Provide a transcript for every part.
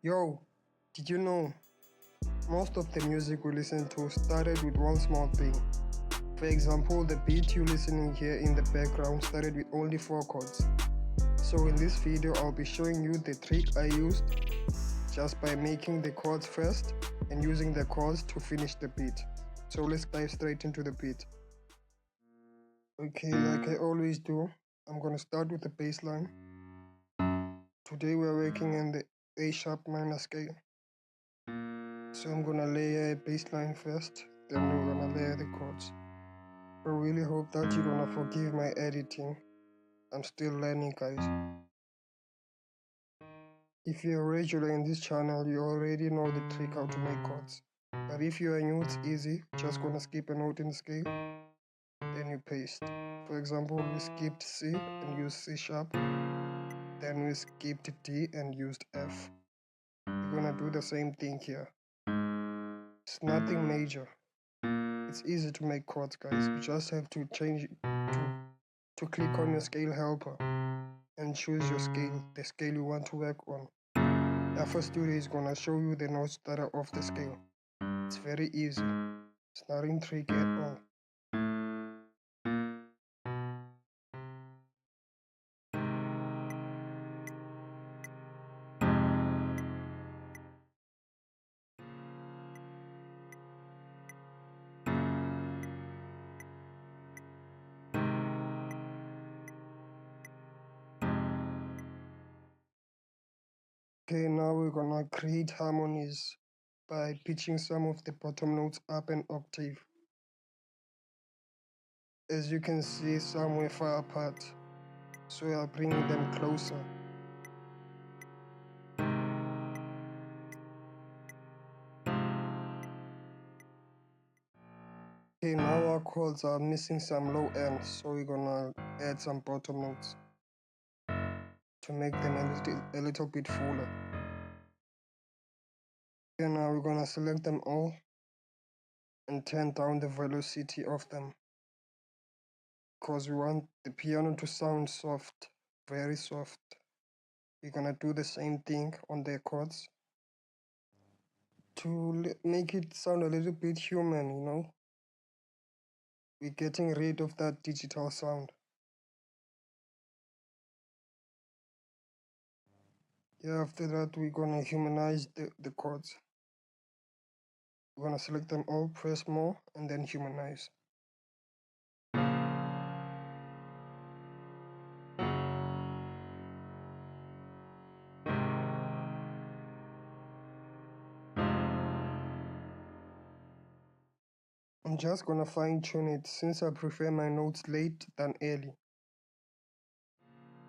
Yo, did you know? Most of the music we listen to started with one small thing. For example, the beat you're listening here in the background started with only 4 chords. So in this video, I'll be showing you the trick I used just by making the chords first and using the chords to finish the beat. So let's dive straight into the beat. Okay, like I always do, I'm gonna start with the bass line. Today we're working in the A sharp minor scale. So I'm gonna layer a bass line first, then we're gonna layer the chords. I really hope that you're gonna forgive my editing. I'm still learning, guys. If you're a regular in this channel, you already know the trick how to make chords. But if you are new, it's easy. Just gonna skip a note in the scale, then you paste. For example, we skipped C and used C sharp. Then we skipped D and used F. We're gonna do the same thing here. It's nothing major. It's easy to make chords, guys. You just have to change to click on your scale helper and choose your scale, the scale you want to work on. FL Studio is gonna show you the notes that are off the scale. It's very easy. It's nothing tricky at all. Okay, now we're gonna create harmonies by pitching some of the bottom notes up an octave. As you can see, some were far apart, so I'll bring them closer. Okay, now our chords are missing some low ends, so we're gonna add some bottom notes to make them a little bit fuller. Okay, now we're gonna select them all and turn down the velocity of them, because we want the piano to sound soft, very soft. We're gonna do the same thing on the chords to make it sound a little bit human, you know. We're getting rid of that digital sound. Yeah, after that we're gonna humanize the chords. We're gonna select them all, press more, and then humanize. I'm just gonna fine tune it since I prefer my notes late than early.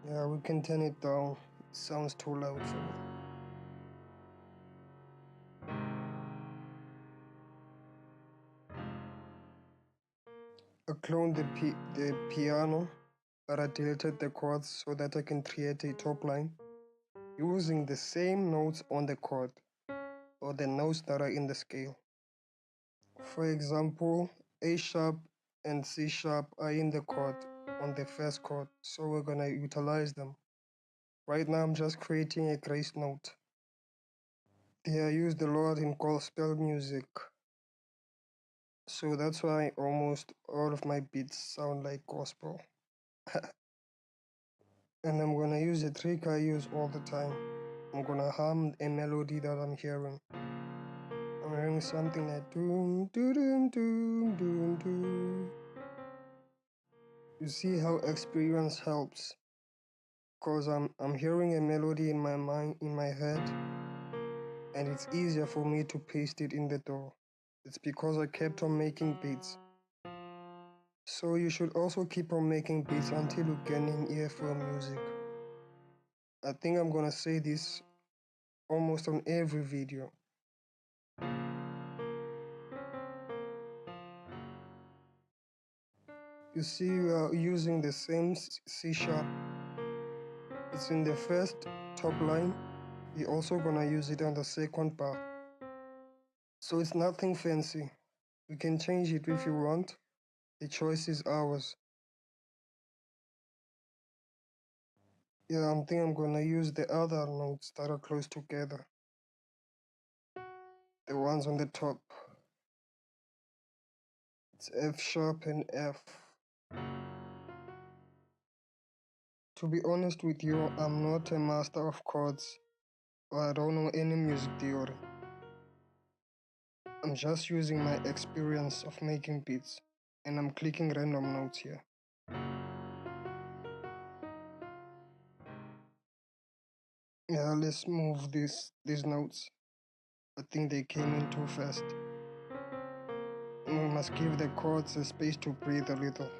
Yeah, we can turn it down. It sounds too loud for me. I cloned the piano, but I deleted the chords so that I can create a top line using the same notes on the chord or the notes that are in the scale. For example, A sharp and C sharp are in the chord on the first chord, so we're gonna utilize them. Right now I'm just creating a grace note. They are used a lot in gospel music, so that's why almost all of my beats sound like gospel. And I'm gonna use a trick I use all the time. I'm gonna hum a melody that I'm hearing. I'm hearing something like doom doom doom doom doom. You see how experience helps, cause I'm hearing a melody in my mind, in my head, and it's easier for me to paste it in the door. It's because I kept on making beats. So you should also keep on making beats until you gain an ear for music. I think I'm gonna say this almost on every video. You see, we are using the same C sharp. It's in the first top line. We're also gonna use it on the second bar. So it's nothing fancy. We can change it if you want. The choice is ours. Yeah, I think I'm gonna use the other notes that are close together. the ones on the top. It's F sharp and F. To be honest with you, I'm not a master of chords, or I don't know any music theory. I'm just using my experience of making beats, and I'm clicking random notes here. Yeah, let's move these notes. I think they came in too fast. We must give the chords a space to breathe a little.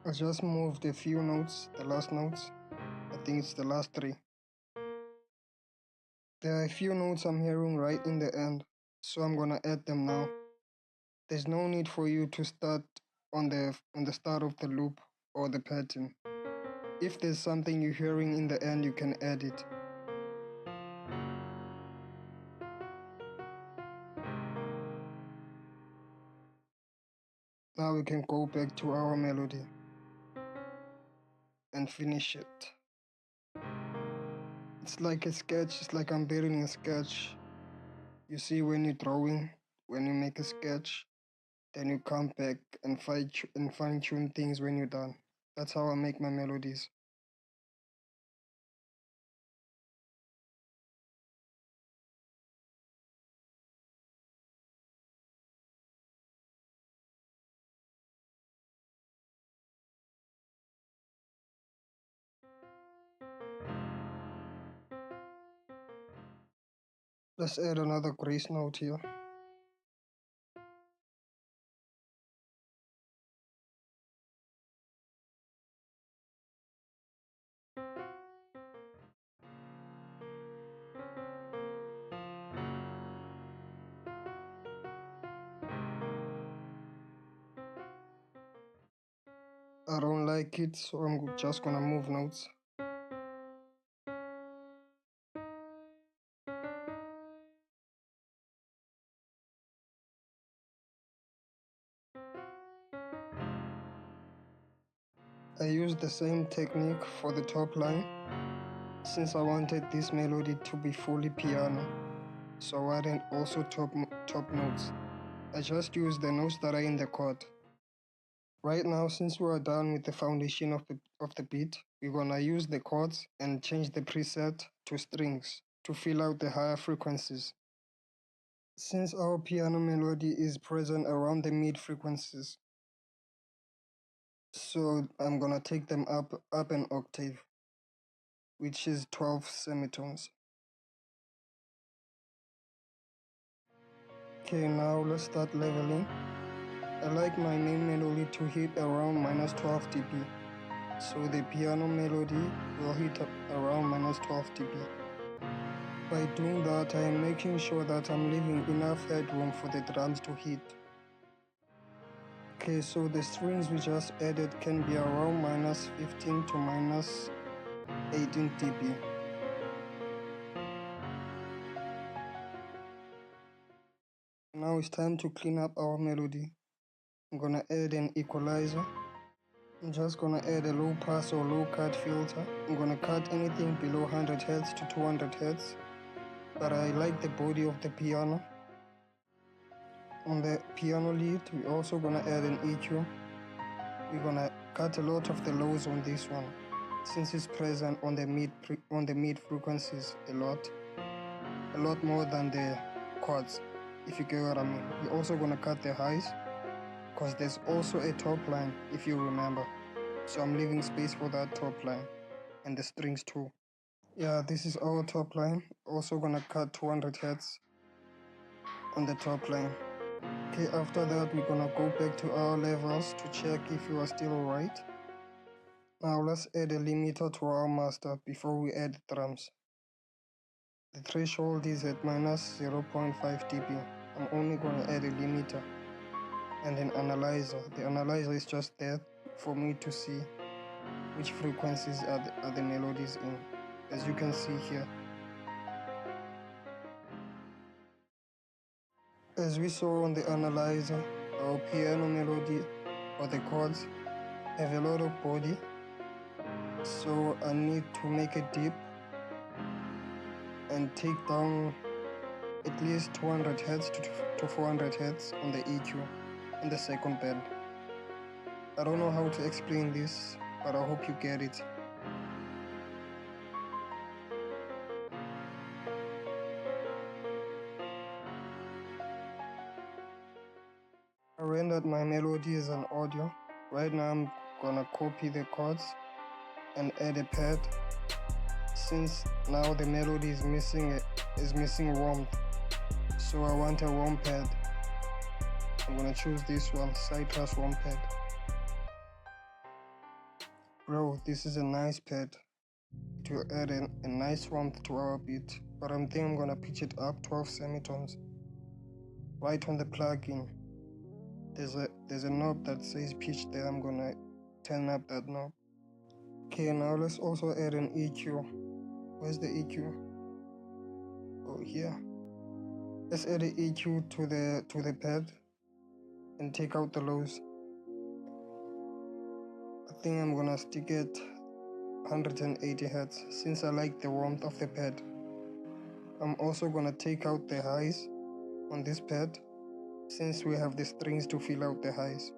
I just moved a few notes, the last notes. I think it's the last three. There are a few notes I'm hearing right in the end, so I'm gonna add them now. There's no need for you to start on the start of the loop or the pattern. If there's something you're hearing in the end, you can add it. Now we can go back to our melody and finish it. It's like a sketch, it's like I'm building a sketch. You see, when you're drawing, when you make a sketch, then you come back and fine-tune things when you're done. That's how I make my melodies. Let's add another grace note here. I don't like it, so I'm just gonna move notes. I used the same technique for the top line, since I wanted this melody to be fully piano, so I didn't also top notes. I just used the notes that are in the chord. Right now, since we are done with the foundation of the beat, we're gonna use the chords and change the preset to strings to fill out the higher frequencies. Since our piano melody is present around the mid frequencies, so I'm gonna take them up an octave, which is 12 semitones. Okay, now let's start leveling. I like my main melody to hit around -12 dB, so the piano melody will hit around -12 dB. By doing that, I am making sure that I'm leaving enough headroom for the drums to hit. Okay, so the strings we just added can be around -15 to -18 dB. Now it's time to clean up our melody. I'm gonna add an equalizer. I'm just gonna add a low pass or low cut filter. I'm gonna cut anything below 100 Hz to 200 Hz, but I like the body of the piano. On the piano lead, we're also gonna add an EQ. We're gonna cut a lot of the lows on this one, since it's present on the mid frequencies a lot more than the chords, if you get what I mean. We're also gonna cut the highs, because there's also a top line, if you remember. So I'm leaving space for that top line, and the strings too. Yeah, this is our top line. Also gonna cut 200 Hz on the top line. Okay, after that we're gonna go back to our levels to check if you are still alright. Now let's add a limiter to our master before we add drums. The threshold is at -0.5 dB. I'm only gonna add a limiter and an analyzer. The analyzer is just there for me to see which frequencies are the melodies in, as you can see here. As we saw on the analyzer, our piano melody or the chords have a lot of body, so I need to make a dip and take down at least 200 Hz to 400 Hz on the EQ in the second band. I don't know how to explain this, but I hope you get it. I rendered my melody as an audio. Right now I'm gonna copy the chords and add a pad. Since now the melody is missing warmth, so I want a warm pad. I'm gonna choose this one, Citrus warm pad. Bro, this is a nice pad to add a nice warmth to our beat, but I think I'm gonna pitch it up 12 semitones. Right on the plugin, there's a knob that says pitch there. I'm gonna turn up that knob. Okay, now let's also add an EQ. Where's the EQ? Oh, here. Let's add an EQ to the pad and take out the lows. I think I'm gonna stick it 180 Hz since I like the warmth of the pad. I'm also gonna take out the highs on this pad since we have the strings to fill out the highs.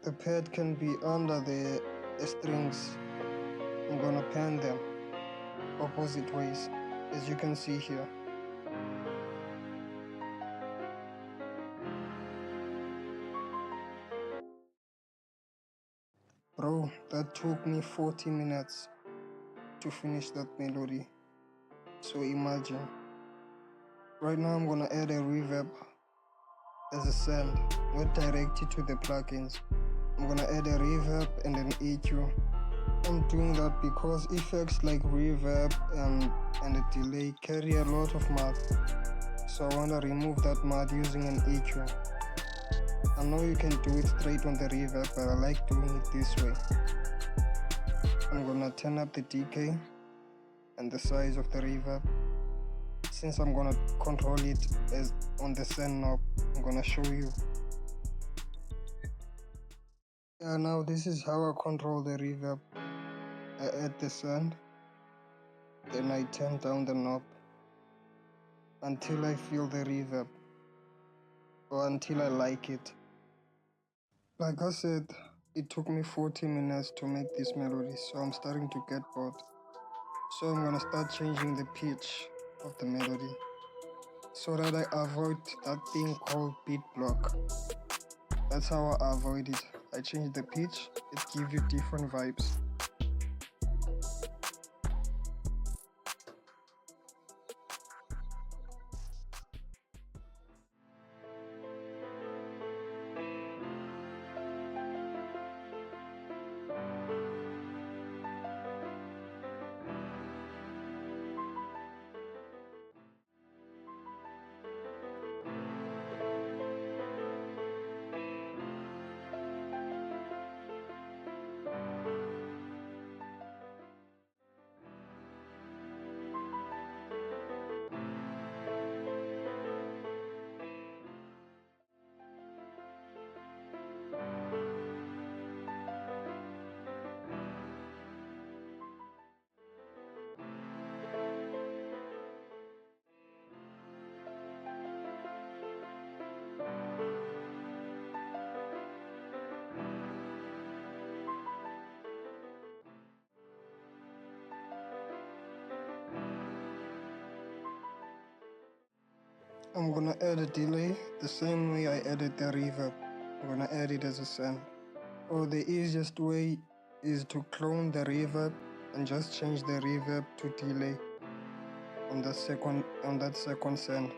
The pad can be under the strings. I'm gonna pan them opposite ways, as you can see here. Bro, that took me 40 minutes to finish that melody. So imagine. Right now I'm gonna add a reverb as a send, not directed to the plugins. I'm gonna add a reverb and an EQ. I'm doing that because effects like reverb and a delay carry a lot of mud. So I wanna remove that mud using an EQ. I know you can do it straight on the reverb, but I like doing it this way. I'm gonna turn up the decay and the size of the reverb. Since I'm gonna control it as on the send knob, I'm gonna show you. Yeah, now this is how I control the reverb. I add the send, then I turn down the knob until I feel the reverb or until I like it. Like I said, it took me 40 minutes to make this melody, so I'm starting to get bored. So I'm gonna start changing the pitch of the melody so that I avoid that thing called beat block. That's how I avoid it. I change the pitch, it gives you different vibes. I'm gonna add a delay the same way I added the reverb. I'm gonna add it as a send. Or the easiest way is to clone the reverb and just change the reverb to delay on that second send.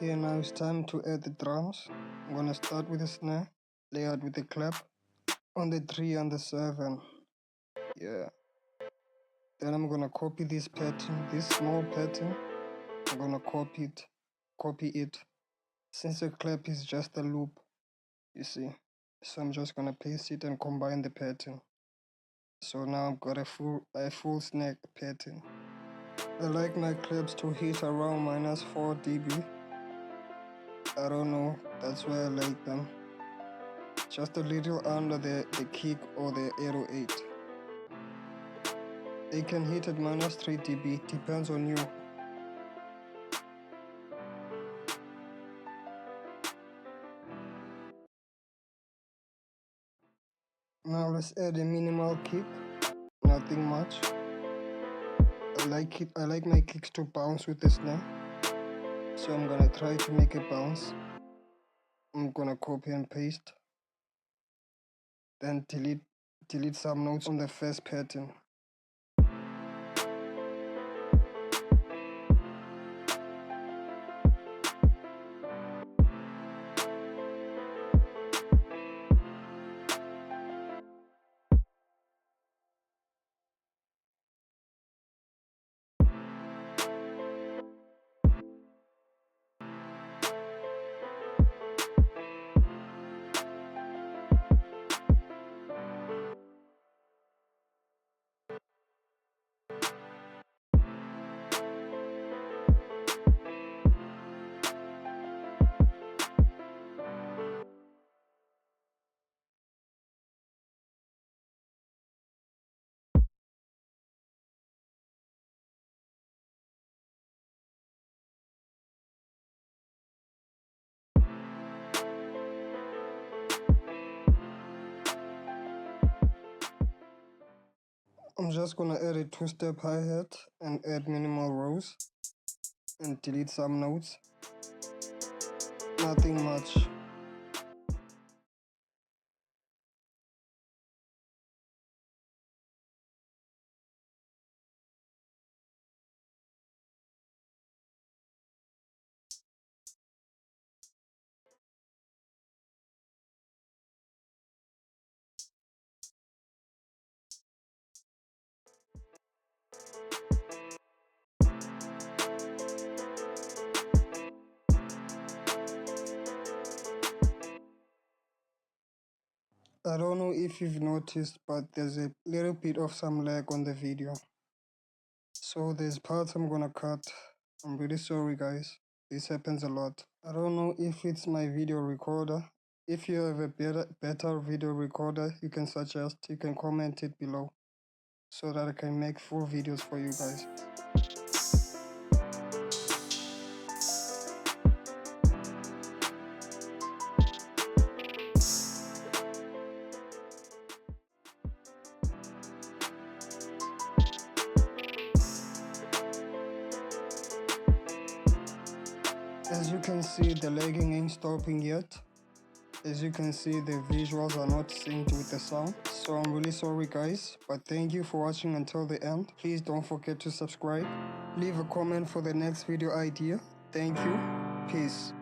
Okay, now it's time to add the drums. I'm gonna start with the snare, play out with the clap on the 3 and the 7. Yeah. Then I'm gonna copy this pattern, this small pattern. I'm gonna copy it. Since the clap is just a loop, you see. So I'm just gonna paste it and combine the pattern. So now I've got a full snare pattern. I like my claps to hit around -4 dB. I don't know, that's why I like them. Just a little under the kick or the 808. They can hit at -3 dB, depends on you. Now let's add a minimal kick, nothing much. I like my kicks to bounce with the snare. So I'm gonna try to make it bounce. I'm gonna copy and paste. Then delete some notes on the first pattern. I'm just gonna add a 2-step hi-hat and add minimal rows and delete some notes. Nothing much. I don't know if you've noticed, but there's a little bit of some lag on the video. So there's parts I'm gonna cut. I'm really sorry guys. This happens a lot. I don't know if it's my video recorder. If you have a better video recorder, you can suggest, you can comment it below so that I can make full videos for you guys. As you can see, the lagging ain't stopping yet. As you can see, the visuals are not synced with the sound. So I'm really sorry guys, but thank you for watching until the end. Please don't forget to subscribe. Leave a comment for the next video idea. Thank you. Peace.